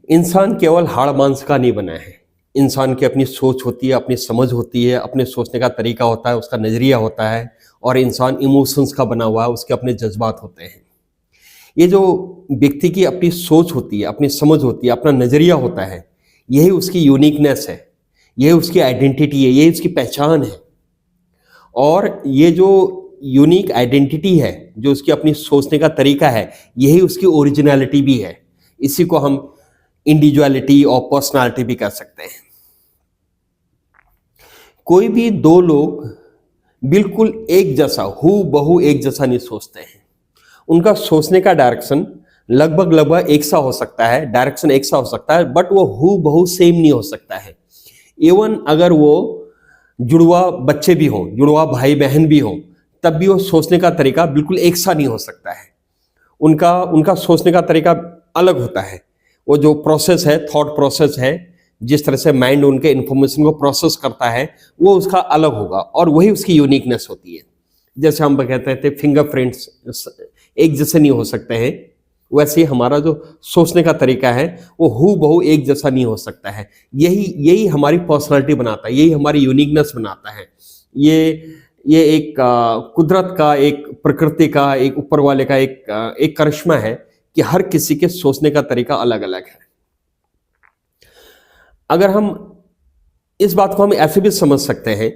इंसान केवल हाड़ मांस का नहीं बना है। इंसान की अपनी सोच होती है, अपनी समझ होती है, अपने सोचने का तरीका होता है, उसका नज़रिया होता है और इंसान इमोशंस का बना हुआ है, उसके अपने जज्बात होते हैं। ये जो व्यक्ति की अपनी सोच होती है, अपनी समझ होती है, अपना नज़रिया होता है, यही उसकी यूनिकनेस है, यही उसकी आइडेंटिटी है, यही उसकी पहचान है। और ये जो यूनिक आइडेंटिटी है, जो उसकी अपनी सोचने का तरीका है, यही उसकी ओरिजिनलिटी भी है। इसी को हम इंडिविजुअलिटी और पर्सनालिटी भी कह सकते हैं। कोई भी दो लोग बिल्कुल एक जैसा, हू बहू एक जैसा नहीं सोचते हैं। उनका सोचने का डायरेक्शन लगभग एक सा हो सकता है, डायरेक्शन एक सा हो सकता है, बट वो हू बहू सेम नहीं हो सकता है। इवन अगर वो जुड़वा बच्चे भी हों, जुड़वा भाई बहन भी हों, तब भी वो सोचने का तरीका बिल्कुल एक सा नहीं हो सकता है। उनका उनका सोचने का तरीका अलग होता है। वो जो प्रोसेस है, थॉट प्रोसेस है, जिस तरह से माइंड उनके इंफॉर्मेशन को प्रोसेस करता है, वो उसका अलग होगा और वही उसकी यूनिकनेस होती है। जैसे हम कहते थे फिंगरप्रिंट्स एक जैसे नहीं हो सकते हैं, वैसे ही हमारा जो सोचने का तरीका है वो हू बहू एक जैसा नहीं हो सकता है। यही हमारी पर्सनालिटी बनाता है, यही हमारी यूनिकनेस बनाता है। ये एक कुदरत का, एक प्रकृति का, एक ऊपर वाले का एक करिश्मा है कि हर किसी के सोचने का तरीका अलग अलग है। अगर हम इस बात को हम ऐसे भी समझ सकते हैं,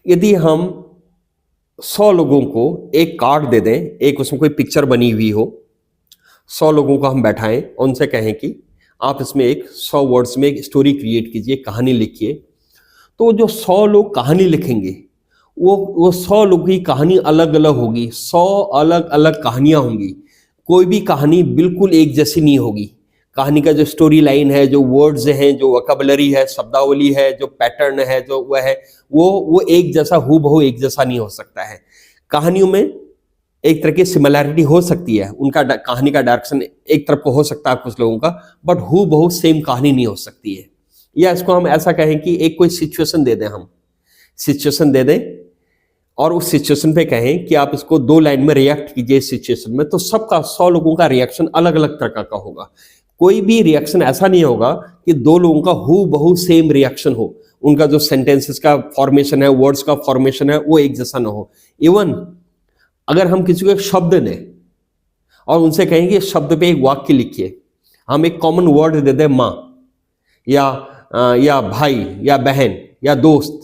यदि हम 100 लोगों को एक कार्ड दे दें, एक उसमें कोई पिक्चर बनी हुई हो, 100 लोगों को हम बैठाएं और उनसे कहें कि आप इसमें एक 100 वर्ड्स में एक स्टोरी क्रिएट कीजिए, कहानी लिखिए, तो जो 100 लोग कहानी लिखेंगे वो 100 लोगों की कहानी अलग अलग होगी, 100 अलग अलग कहानियां होंगी। कोई भी कहानी बिल्कुल एक जैसी नहीं होगी। कहानी का जो स्टोरी लाइन है, जो वर्ड्स हैं, जो वोकैबुलरी है, शब्दावली है, जो पैटर्न है, जो वह है, वो एक जैसा हू बहू एक जैसा नहीं हो सकता है। कहानियों में एक तरह की सिमिलैरिटी हो सकती है, उनका कहानी का डायरेक्शन एक तरफ को हो सकता है कुछ लोगों का, बट हू बहू सेम कहानी नहीं हो सकती है। या इसको हम ऐसा कहें कि एक कोई सिचुएशन दे दें, हम सिचुएशन दे दें और उस सिचुएशन पे कहें कि आप इसको 2 लाइन में रिएक्ट कीजिए इस सिचुएशन में, तो सबका 100 लोगों का रिएक्शन अलग अलग तरह का होगा। कोई भी रिएक्शन ऐसा नहीं होगा कि 2 लोगों का हू बहू सेम रिएक्शन हो। उनका जो सेंटेंसेस का फॉर्मेशन है, वर्ड्स का फॉर्मेशन है, वो एक जैसा ना हो। इवन अगर हम किसी को एक शब्द दें और उनसे कहेंगे शब्द पे एक वाक्य लिखिए, हम एक कॉमन वर्ड दे दें माँ या भाई या बहन या दोस्त,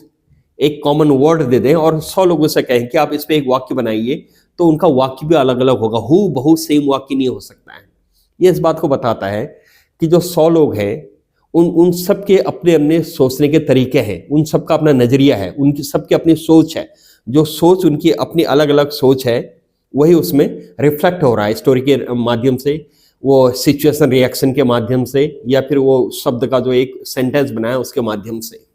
एक कॉमन वर्ड दे दें और 100 लोगों से कहें कि आप इस पे एक वाक्य बनाइए, तो उनका वाक्य भी अलग अलग होगा। हू बहू सेम वाक्य नहीं हो सकता है। ये इस बात को बताता है कि जो 100 लोग हैं उन सब के अपने अपने सोचने के तरीके हैं, उन सब का अपना नजरिया है, उनकी सबकी अपनी सोच है। जो सोच उनकी अपनी अलग अलग सोच है, वही उसमें रिफ्लेक्ट हो रहा है स्टोरी के माध्यम से, वो सिचुएशन रिएक्शन के माध्यम से, या फिर वो शब्द का जो एक सेंटेंस बनाया उसके माध्यम से।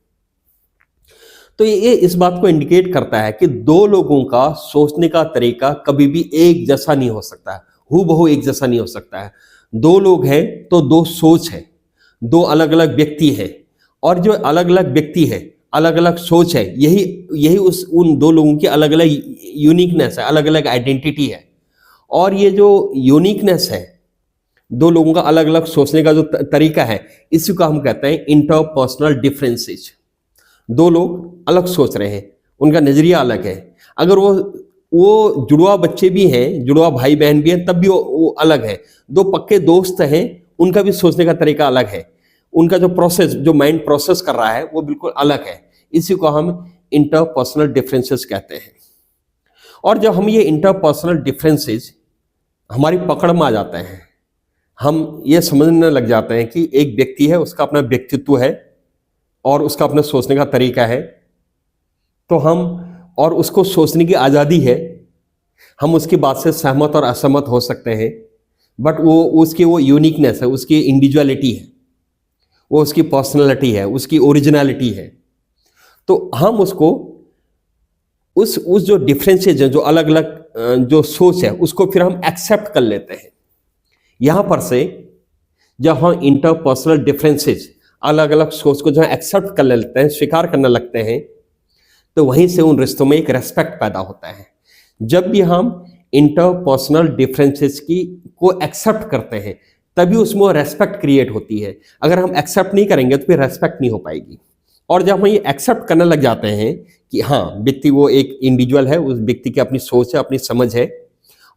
तो ये इस बात को इंडिकेट करता है कि 2 लोगों का सोचने का तरीका कभी भी एक जैसा नहीं हो सकता है, हू बहू एक जैसा नहीं हो सकता है। 2 लोग हैं तो 2 सोच है, 2 अलग अलग व्यक्ति हैं, और जो अलग अलग व्यक्ति है, अलग अलग सोच है, यही उन 2 लोगों की अलग अलग यूनिकनेस है, अलग अलग आइडेंटिटी है। और ये जो यूनिकनेस है, 2 लोगों का अलग अलग सोचने का जो तरीका है, इसी को हम कहते हैं इंटरपर्सनल डिफरेंसेस। 2 लोग अलग सोच रहे हैं, उनका नजरिया अलग है। अगर वो जुड़वा बच्चे भी हैं, जुड़वा भाई बहन भी हैं, तब भी वो अलग है। 2 पक्के दोस्त हैं, उनका भी सोचने का तरीका अलग है। उनका जो प्रोसेस, जो माइंड प्रोसेस कर रहा है, वो बिल्कुल अलग है। इसी को हम इंटरपर्सनल डिफरेंसेस कहते हैं। और जब हम ये इंटरपर्सनल डिफरेंसेस हमारी पकड़ में आ जाते हैं, हम ये समझने लग जाते हैं कि एक व्यक्ति है, उसका अपना व्यक्तित्व है और उसका अपना सोचने का तरीका है, तो हम, और उसको सोचने की आज़ादी है, हम उसकी बात से सहमत और असहमत हो सकते हैं, बट वो उसकी वो यूनिकनेस है, उसकी इंडिविजुअलिटी है, वो उसकी पर्सनालिटी है, उसकी ओरिजिनलिटी है। तो हम उसको उस जो डिफरेंसेज हैं, जो अलग अलग जो सोच है, उसको फिर हम एक्सेप्ट कर लेते हैं। यहाँ पर से जब हम इंटरपर्सनल डिफरेंसेज, अलग अलग सोच को जहाँ एक्सेप्ट कर लेते हैं, स्वीकार करने लगते हैं, तो वहीं से उन रिश्तों में एक रेस्पेक्ट पैदा होता है। जब भी हम इंटरपर्सनल डिफरेंसेस को एक्सेप्ट करते हैं, तभी उसमें रेस्पेक्ट क्रिएट होती है। अगर हम एक्सेप्ट नहीं करेंगे तो फिर रेस्पेक्ट नहीं हो पाएगी। और जब हम ये एक्सेप्ट करने लग जाते हैं कि हाँ व्यक्ति वो एक इंडिविजुअल है, उस व्यक्ति की अपनी सोच है, अपनी समझ है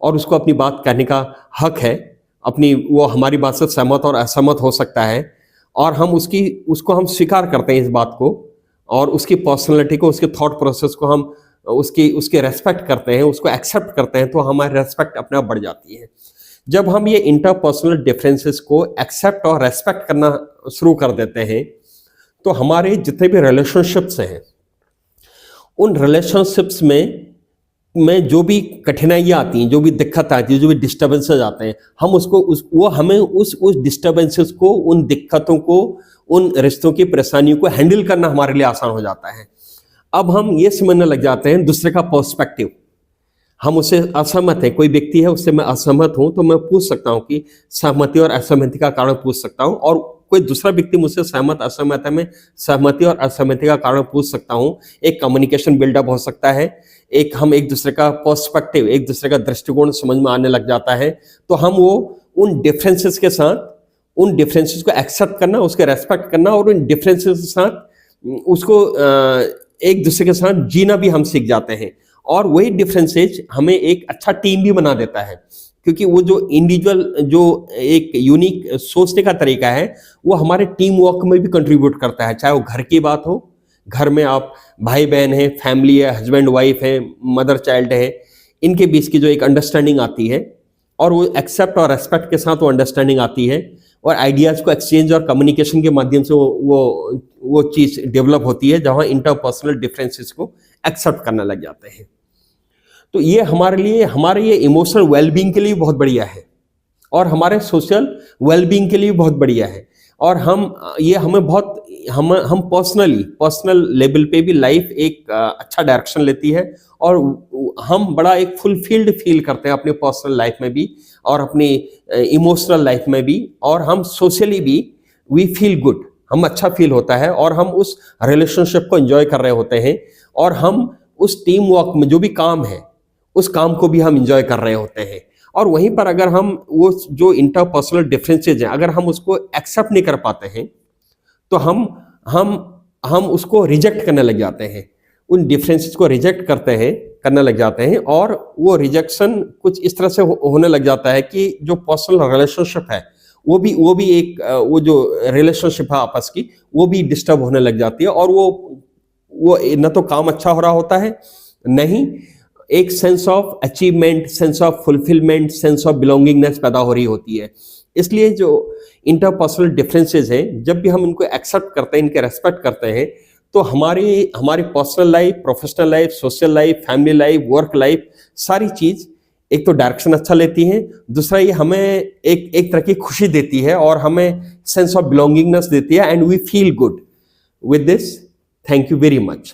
और उसको अपनी बात कहने का हक है, अपनी वो हमारी बात से सहमत और असहमत हो सकता है और हम उसको हम स्वीकार करते हैं इस बात को और उसकी पर्सनैलिटी को, उसके थॉट प्रोसेस को हम उसके रेस्पेक्ट करते हैं, उसको एक्सेप्ट करते हैं, तो हमारी रेस्पेक्ट अपने आप बढ़ जाती है। जब हम ये इंटरपर्सनल डिफरेंसेस को एक्सेप्ट और रेस्पेक्ट करना शुरू कर देते हैं तो हमारे जितने भी रिलेशनशिप्स हैं उन रिलेशनशिप्स में जो भी कठिनाइयाँ आती हैं, जो भी दिक्कत आती है, जो भी डिस्टर्बेंसेस आते हैं, हम हमें उस डिस्टर्बेंसेस को, उन दिक्कतों को, उन रिश्तों की परेशानियों को हैंडल करना हमारे लिए आसान हो जाता है। अब हम ये समझने लग जाते हैं दूसरे का पर्सपेक्टिव। हम उससे असहमत है, कोई व्यक्ति है उससे मैं असहमत हूं तो मैं पूछ सकता हूं कि सहमति और असहमति का कारण पूछ सकता हूं, और कोई दूसरा व्यक्ति मुझसे सहमत असहमत है, मैं सहमति और असहमति का कारण पूछ सकता हूं। एक कम्युनिकेशन बिल्डअप हो सकता है, हम एक दूसरे का पर्सपेक्टिव, एक दूसरे का दृष्टिकोण समझ में आने लग जाता है। तो हम वो उन डिफरेंसेस के साथ, उन डिफरेंसेस को एक्सेप्ट करना, उसके रेस्पेक्ट करना और उन डिफरेंसेस के साथ उसको एक दूसरे के साथ जीना भी हम सीख जाते हैं। और वही डिफरेंसेज हमें एक अच्छा टीम भी बना देता है, क्योंकि वो जो इंडिविजुअल, जो एक यूनिक सोचने का तरीका है, वो हमारे टीम वर्क में भी कंट्रीब्यूट करता है। चाहे वो घर की बात हो, घर में आप भाई बहन है, फैमिली है, हस्बैंड वाइफ है, मदर चाइल्ड है, इनके बीच की जो एक अंडरस्टैंडिंग आती है और वो एक्सेप्ट और रेस्पेक्ट के साथ वो अंडरस्टैंडिंग आती है और आइडियाज को एक्सचेंज और कम्युनिकेशन के माध्यम से वो चीज डेवलप होती है, जहां इंटरपर्सनल डिफरेंसेस को एक्सेप्ट करने लग जाते हैं। तो ये हमारे ये इमोशनल वेलबींग के लिए बहुत बढ़िया है और हमारे सोशल वेलबींग के लिए बहुत बढ़िया है। और हम पर्सनल लेवल पे भी लाइफ एक अच्छा डायरेक्शन लेती है और हम बड़ा एक फुलफिल्ड फील करते हैं अपने पर्सनल लाइफ में भी और अपनी इमोशनल लाइफ में भी, और हम सोशली भी वी फील गुड, हम अच्छा फील होता है और हम उस रिलेशनशिप को एंजॉय कर रहे होते हैं और हम उस टीम वर्क में जो भी काम है उस काम को भी हम एंजॉय कर रहे होते हैं। और वहीं पर अगर हम वो जो इंटरपर्सनल डिफरेंसेज हैं, अगर हम उसको एक्सेप्ट नहीं कर पाते हैं तो हम उसको रिजेक्ट करने लग जाते हैं, उन डिफरेंसेस को रिजेक्ट करने लग जाते हैं। और वो रिजेक्शन कुछ इस तरह से होने लग जाता है कि जो पर्सनल रिलेशनशिप है वो भी एक वो जो रिलेशनशिप है आपस की, वो भी डिस्टर्ब होने लग जाती है और वो न तो काम अच्छा हो रहा होता है, नहीं एक sense of achievement, sense of fulfilment, sense of belongingness पैदा हो रही होती है। इसलिए जो इंटरपर्सनल डिफरेंसेस हैं, जब भी हम इनको एक्सेप्ट करते हैं, इनके रेस्पेक्ट करते हैं, तो हमारी personal life, professional life, social life, family life, work life, सारी चीज एक तो डायरेक्शन अच्छा लेती है, दूसरा ये हमें एक तरह की खुशी देती है और हमें सेंस ऑफ बिलोंगिंगनेस देती है and we feel good with this. Thank you very much.